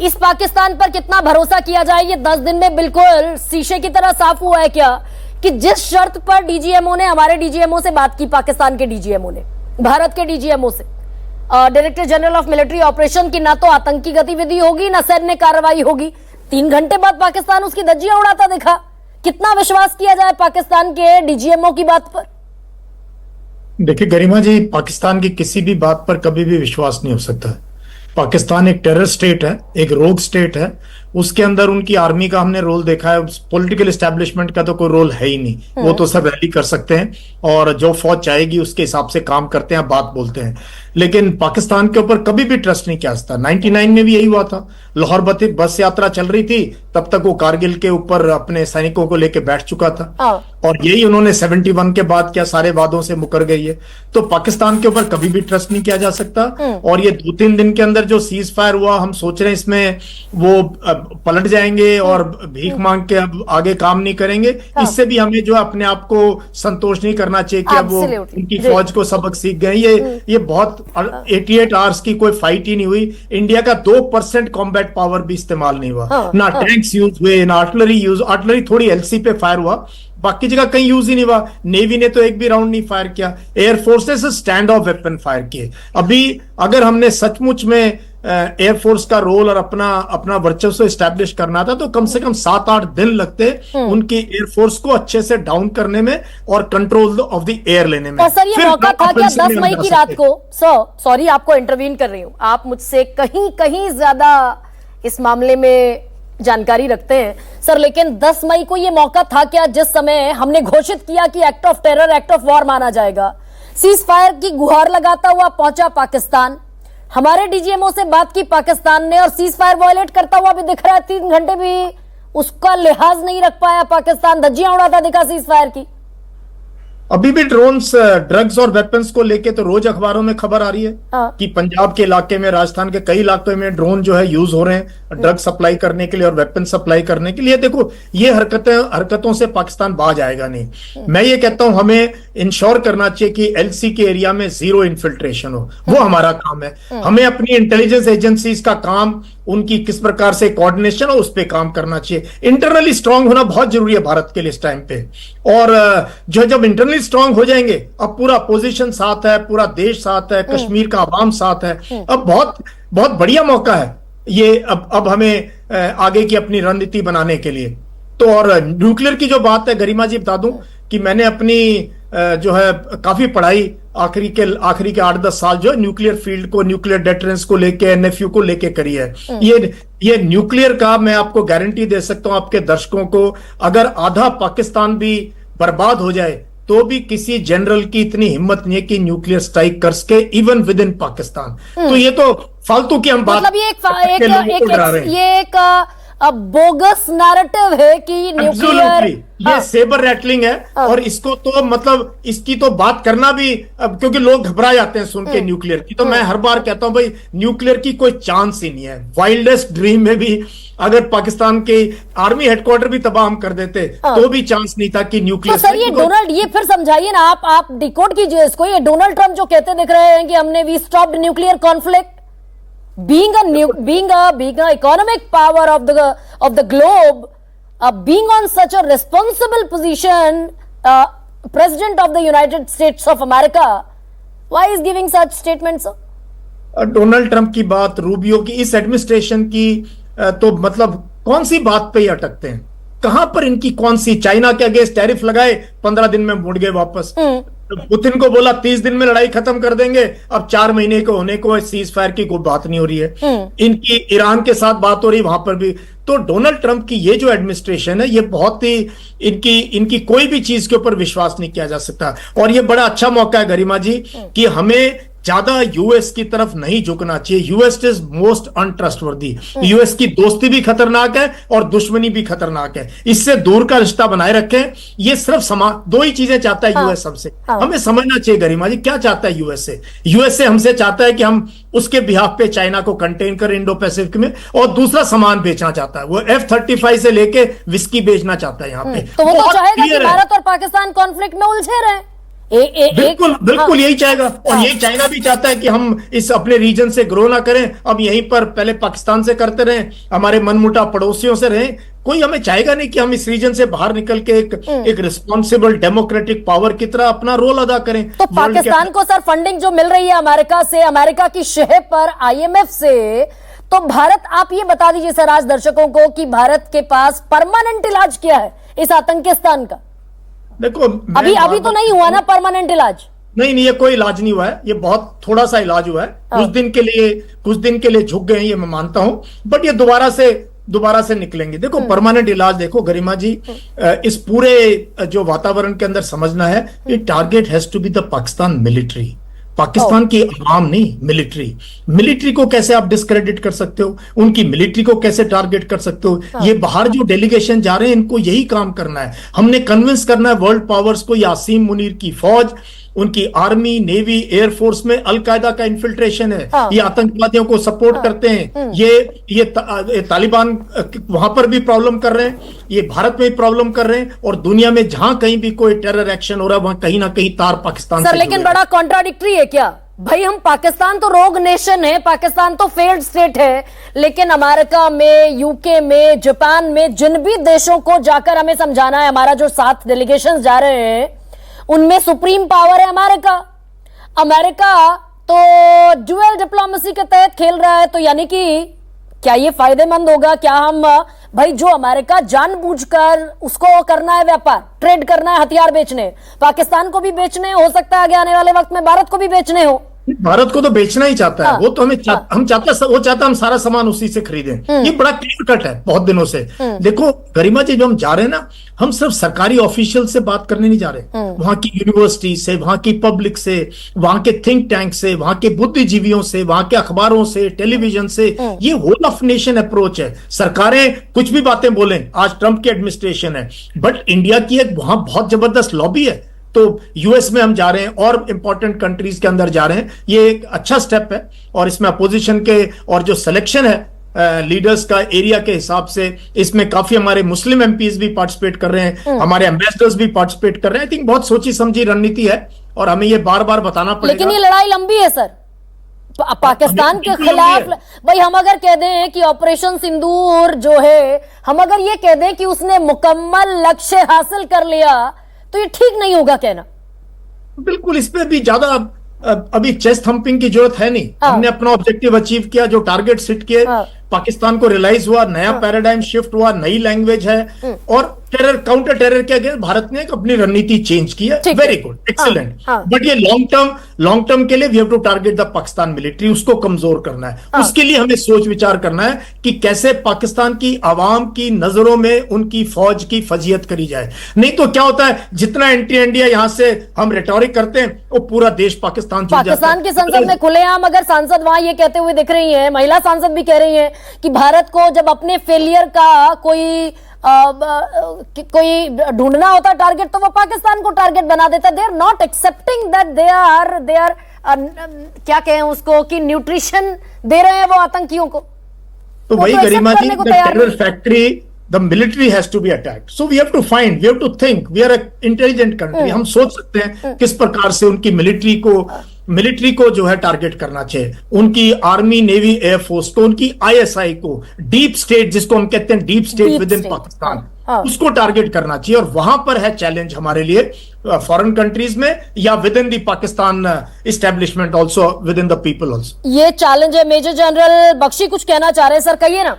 इस पाकिस्तान पर कितना भरोसा किया जाए, ये 10 दिन में बिल्कुल शीशे की तरह साफ हुआ है क्या कि जिस शर्त पर डीजीएमओ ने, हमारे डीजीएमओ से बात की, पाकिस्तान के डीजीएमओ ने भारत के डीजीएमओ से, director general of military operation की, ना तो आतंकी गतिविधि होगी ना सैन्य कार्रवाई होगी, 3 घंटे बाद पाकिस्तान उसकी धज्जियां उड़ाता दिखा। कितना विश्वास किया जाए पाकिस्तान के डीजीएमओ की बात पर? देखिए गरिमा जी, पाकिस्तान की किसी भी बात पर कभी भी विश्वास नहीं हो सकता है। पाकिस्तान एक टेरर स्टेट है, एक रोग स्टेट है। उसके अंदर उनकी आर्मी का हमने रोल देखा है, पॉलिटिकल एस्टेब्लिशमेंट का तो कोई रोल है ही नहीं। वो तो सब रैली कर सकते हैं और जो फौज चाहेगी उसके हिसाब से काम करते हैं, बात बोलते हैं, लेकिन पाकिस्तान के ऊपर कभी भी ट्रस्ट नहीं किया जाता। 99 में भी यही हुआ था। लाहौर बस यात्रा चल रही थी, तब तक वो कारगिल के ऊपर अपने सैनिकों को लेकर बैठ चुका था और यही उन्होंने 71 के बाद क्या सारे वादों से मुकर गई है। तो पाकिस्तान के ऊपर कभी भी ट्रस्ट नहीं किया जा सकता। और ये 2-3 दिन के अंदर जो सीज फायर हुआ, हम सोच रहे हैं इसमें वो पलट जाएंगे और भीख मांग के अब आगे काम नहीं करेंगे। इससे भी हमें जो अपने आप को संतोष नहीं करना चाहिए कि अब वो उनकी फौज को सबक सीख गए। ये बहुत 88 आवर्स की कोई फाइट ही नहीं हुई। इंडिया का 2% कॉम्बैट पावर भी इस्तेमाल नहीं हुआ, ना टैंक्स यूज हुए, ना आर्टिलरी थोड़ी एलसी पे फायर हुआ, बाकी जगह कहीं यूज ही नहीं हुआ। नेवी ने तो एक भी राउंड नहीं फायर किया। एयरफोर्स ने स्टैंड ऑफ वेपन फायर किए। अभी अगर हमने सचमुच में एयरफोर्स का रोल और अपना वर्चस्व एस्टैब्लिश करना था तो कम से कम 7-8 दिन लगते उनकी एयरफोर्स को अच्छे से डाउन करने में और कंट्रोल ऑफ द एयर लेने में। सर ये मौका था क्या 10 मई की रात को? सॉरी आपको इंटरवीन कर रही हूं, आप मुझसे कहीं ज्यादा इस मामले में जानकारी रखते हैं सर, लेकिन 10 मई को यह मौका था क्या जिस समय हमने घोषित किया कि act of terror, act of war माना जाएगा, सीज फायर की गुहार लगाता हुआ पहुंचा पाकिस्तान, हमारे डीजीएमओ से बात की पाकिस्तान ने और सीज फायर वायलेट करता हुआ भी दिख रहा है। 3 घंटे भी उसका लिहाज नहीं रख पाया पाकिस्तान, धज्जियां उड़ाता दिखा सीज फायर की। अभी भी ड्रोन्स, ड्रग्स और वेपन्स को लेके तो रोज अखबारों में खबर आ रही है कि पंजाब के इलाके में, राजस्थान के कई इलाकों में ड्रोन जो है यूज हो रहे हैं ड्रग सप्लाई करने के लिए और वेपन सप्लाई करने के लिए। देखो ये हरकतों से पाकिस्तान बाज आएगा नहीं। मैं ये कहता हूं हमें इंश्योर करना चाहिए कि एलसी के एरिया में जीरो इन्फिल्ट्रेशन हो, वो हमारा काम है। हमें अपनी इंटेलिजेंस एजेंसीज का काम, उनकी किस प्रकार से कोऑर्डिनेशन हो, उस पर काम करना चाहिए। इंटरनली स्ट्रांग होना बहुत जरूरी है भारत के लिए इस टाइम पे। और जो जब इंटरनली स्ट्रांग हो जाएंगे, अब पूरा पोजीशन साथ है, पूरा देश साथ है, कश्मीर का आवाम साथ है, अब बहुत बहुत बढ़िया मौका है ये अब हमें आगे की अपनी रणनीति बनाने के लिए। तो और न्यूक्लियर की जो बात है गरिमा जी, बता दूं कि मैंने अपनी जो है काफी पढ़ाई आखिरी के 8-10 साल जो है न्यूक्लियर फील्ड को, न्यूक्लियर डेटरेंस को लेके, एनएफयू को लेके करी है। ये न्यूक्लियर का मैं आपको गारंटी दे सकता हूं आपके दर्शकों को, अगर आधा पाकिस्तान भी बर्बाद हो जाए तो भी किसी जनरल की इतनी हिम्मत नहीं है कि न्यूक्लियर स्ट्राइक कर सके, इवन विद इन पाकिस्तान। तो ये तो फालतू की हम बात, मतलब ये एक बोगस नैरेटिव है कि न्यूक्लियर, ये सेबर रैटलिंग है और इसको तो मतलब इसकी तो बात करना भी, क्योंकि लोग घबरा जाते हैं सुन के न्यूक्लियर की। तो मैं हर बार कहता हूं भाई न्यूक्लियर की कोई चांस ही नहीं है। वाइल्डेस्ट ड्रीम में भी अगर पाकिस्तान के आर्मी हेडक्वार्टर भी तबाह हम कर देते तो भी चांस नहीं था कि न्यूक्लियर। तो सर ये डोनाल्ड, ये फिर समझाइए ना, आप डिकोड कीजिए इसको। ये डोनाल्ड ट्रंप जो कहते दिख रहे हैं कि हमने we stopped nuclear conflict, being a economic power of the globe, being on such a responsible position, president of the United States of America, why is giving such statements? Donald Trump की बात, Rubio की, इस administration की तो मतलब कौन सी बात पे ही अटकते हैं? कहां पर इनकी कौन सी, चाइना के अगेंस्ट टैरिफ लगाए, 15 दिन में मुड़ गए वापस। पुतिन को बोला 30 दिन में लड़ाई खत्म कर देंगे, अब 4 महीने को होने को सीज फायर की कोई बात नहीं हो रही है। इनकी ईरान के साथ बात हो रही, वहां पर भी। तो डोनाल्ड ट्रंप की ये जो एडमिनिस्ट्रेशन है, ये बहुत ही इनकी कोई भी चीज के ऊपर विश्वास नहीं किया जा सकता। और ये बड़ा अच्छा मौका है गरिमा जी कि हमें ज्यादा यूएस की तरफ नहीं झुकना चाहिए। US is most untrustworthy. US की दोस्ती भी खतरनाक है और दुश्मनी भी खतरनाक है। इससे दूर का रिश्ता बनाए रखें। ये सिर्फ 2 ही चीजें चाहता है यूएस हमसे। हमें समझना चाहिए गरिमा जी क्या चाहता है यूएस से। यूएस से हमसे चाहता है कि हम उसके बिहाफ पे चाइना को कंटेन करें इंडो पैसिफिक में, और दूसरा सामान बेचना चाहता है। वो F-35 से लेके विस्की बेचना चाहता है यहाँ पे। तो वो तो चाहेगा कि भारत और पाकिस्तान कॉन्फ्लिक्ट में उलझे रहे। बिल्कुल बिल्कुल यही चाहेगा, और यही चाइना भी चाहता है कि हम इस अपने रीजन से ग्रो ना करें, अब यहीं पर पहले पाकिस्तान से करते रहें, हमारे मनमुटा पड़ोसियों से रहें। कोई हमें चाहेगा नहीं कि हम इस रीजन से बाहर निकल के एक रिस्पॉन्सिबल डेमोक्रेटिक पावर की तरह अपना रोल अदा करें। तो पाकिस्तान को सर फंडिंग जो मिल रही है अमेरिका से, अमेरिका की शह पर IMF से, तो भारत, आप ये बता दीजिए सर आज दर्शकों को कि भारत के पास परमानेंट इलाज क्या है इस आतंकिस्तान का? देखो, अभी तो नहीं हुआ ना परमानेंट इलाज? नहीं, ये कोई इलाज नहीं हुआ है, ये बहुत थोड़ा सा इलाज हुआ है। कुछ दिन के लिए झुक गए हैं, ये मैं मानता हूं, बट ये दोबारा से निकलेंगे। देखो, परमानेंट इलाज, देखो गरिमा जी, इस पूरे जो वातावरण के अंदर समझना है, ये target has to be the Pakistan military, Pakistan की आवाम नहीं, मिलिट्री को कैसे आप डिस्क्रेडिट कर सकते हो, उनकी मिलिट्री को कैसे टारगेट कर सकते हो? ये बाहर जो डेलीगेशन जा रहे हैं, इनको यही काम करना है, हमने कन्विंस करना है वर्ल्ड पावर्स को, यासीन मुनीर की फौज, उनकी आर्मी, नेवी, एयरफोर्स में अलकायदा का इन्फिल्ट्रेशन है, ये आतंकवादियों को सपोर्ट करते हैं, ये तालिबान वहां पर भी प्रॉब्लम कर रहे हैं, ये भारत में भी प्रॉब्लम कर रहे हैं, और दुनिया में जहां कहीं भी कोई टेरर एक्शन हो रहा है वहां कहीं ना कहीं तार पाकिस्तान सर, लेकिन बड़ा कॉन्ट्राडिक्टरी है क्या भाई? हम पाकिस्तान तो रोग नेशन है, पाकिस्तान तो फेल्ड स्टेट है, लेकिन अमेरिका में, यूके में, जापान में, जिन भी देशों को जाकर हमें समझाना है, हमारा जो 7 डेलीगेशन जा रहे हैं उनमें सुप्रीम पावर है अमेरिका। अमेरिका तो ड्यूअल डिप्लोमेसी के तहत खेल रहा है, तो यानी कि क्या ये फायदेमंद होगा? क्या हम भाई, जो अमेरिका जानबूझकर उसको करना है व्यापार, ट्रेड करना है, हथियार बेचने, पाकिस्तान को भी बेचने, हो सकता है आगे आने वाले वक्त में भारत को भी बेचने हो। भारत को तो बेचना ही चाहता है, वो तो हम चाहता हम सारा सामान उसी से खरीदें। ये बड़ा क्लियर कट है बहुत दिनों से। देखो गरिमा जी, जो हम जा रहे हैं ना, हम सिर्फ सरकारी ऑफिशियल से बात करने नहीं जा रहे, वहां की यूनिवर्सिटी से, वहां की पब्लिक से, वहां के थिंक टैंक से, वहां के बुद्धिजीवियों से, वहां के अखबारों से, टेलीविजन से, ये होल ऑफ नेशन अप्रोच है। सरकारें कुछ भी बातें बोलें, आज ट्रंप की एडमिनिस्ट्रेशन है, बट इंडिया की एक वहां बहुत जबरदस्त लॉबी है। तो यूएस में हम जा रहे हैं और इंपॉर्टेंट कंट्रीज के अंदर जा रहे हैं, ये एक अच्छा स्टेप है, और इसमें अपोजिशन के और जो सिलेक्शन है लीडर्स का एरिया के हिसाब से, इसमें काफी हमारे मुस्लिम एमपीज भी पार्टिसिपेट कर रहे हैं, हमारे एम्बेसडर्स भी पार्टिसिपेट कर रहे हैं। आई थिंक बहुत सोची समझी रणनीति है, और हमें ये बार बार बताना पड़ेगा। लेकिन ये लड़ाई लंबी है सर, पाकिस्तान के खिलाफ। भाई, हम अगर कह दें कि ऑपरेशन सिंदूर जो है, हम अगर ये कह दें कि उसने मुकम्मल लक्ष्य हासिल कर लिया, तो ये ठीक नहीं होगा कहना। बिल्कुल, इस पे भी ज्यादा अभी चेस्ट थम्पिंग की जरूरत है नहीं। हमने अपना ऑब्जेक्टिव अचीव किया, जो टारगेट सेट किए, पाकिस्तान को रियलाइज हुआ, नया पैराडाइम शिफ्ट हुआ, नई लैंग्वेज है, और टेरर, काउंटर टेरर के अगेंस्ट भारत ने अपनी रणनीति चेंज की है। Very good, excellent. बट ये लॉन्ग टर्म के लिए we have to target the Pakistan military, उसको कमजोर करना है। उसके लिए हमें सोच विचार करना है कि कैसे पाकिस्तान की आवाम की नजरों में उनकी फौज की फजीयत करी जाए। नहीं तो क्या होता है, जितना एंटी इंडिया यहां से हम रेटोरिक करते हैं, वो पूरा देश पाकिस्तान की संसद में खुलेआम अगर सांसद वहां ये कहते हुए दिख रही है, महिला सांसद भी कह रही है कि भारत को जब अपने फेलियर का कोई ढूंढना होता टारगेट, तो वो पाकिस्तान को टारगेट बना देता। They are not accepting that they are क्या कहें उसको, कि न्यूट्रिशन दे रहे हैं वो आतंकियों को। तो वही Garima ji, the terror factory, the military has to be attacked, so we have to find, we have to think, we are intelligent country. हम सोच सकते हैं किस प्रकार से उनकी मिलिट्री को जो है टारगेट करना चाहिए, उनकी आर्मी, नेवी, एयरफोर्स को, उनकी आईएसआई को, डीप स्टेट जिसको हम कहते हैं, deep state with in Pakistan, उसको टारगेट करना चाहिए। और वहां पर है चैलेंज हमारे लिए, फॉरेन कंट्रीज में या with in the Pakistan establishment, also with in the people also. ये चैलेंज है। मेजर जनरल बख्शी कुछ कहना चाह रहे हैं सर, कहिए ना।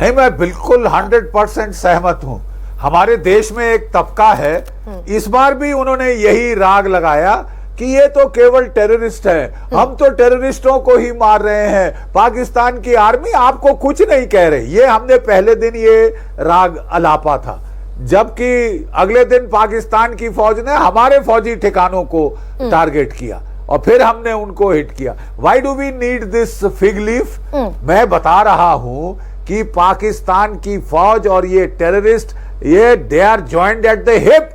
नहीं, मैं बिल्कुल 100% सहमत हूं। हमारे देश में एक तबका है, इस बार भी उन्होंने यही राग लगाया कि ये तो केवल टेररिस्ट है, हम तो टेररिस्टों को ही मार रहे हैं, पाकिस्तान की आर्मी आपको कुछ नहीं कह रही। ये हमने पहले दिन ये राग अलापा था, जबकि अगले दिन पाकिस्तान की फौज ने हमारे फौजी ठिकानों को टारगेट किया और फिर हमने उनको हिट किया। Why do we need this fig leaf? मैं बता रहा हूं कि पाकिस्तान की फौज और ये टेररिस्ट, ये they are joined at the hip.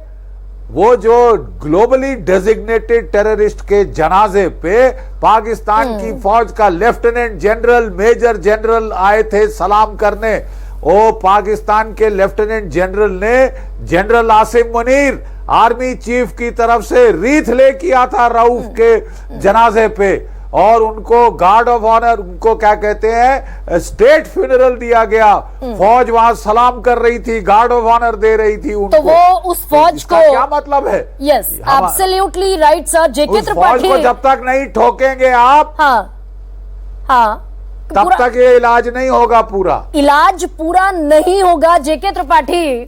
वो जो ग्लोबली डेजिग्नेटेड टेररिस्ट के जनाजे पे पाकिस्तान की फौज का लेफ्टिनेंट जनरल, मेजर जनरल आए थे सलाम करने, ओ पाकिस्तान के लेफ्टिनेंट जनरल ने general Asim Munir army chief की तरफ से रीथ ले किया था रऊफ के जनाजे पे, और उनको गार्ड ऑफ ऑनर, उनको क्या कहते हैं, स्टेट फ्यूनरल दिया गया। फौज वहां सलाम कर रही थी, गार्ड ऑफ ऑनर दे रही थी उनको। तो वो उस फौज को क्या मतलब है? Yes, absolutely right sir. JK उस फौज त्रिपाठी को जब तक नहीं ठोकेंगे आप, हाँ तब तक ये इलाज नहीं होगा, पूरा इलाज पूरा नहीं होगा। जेके त्रिपाठी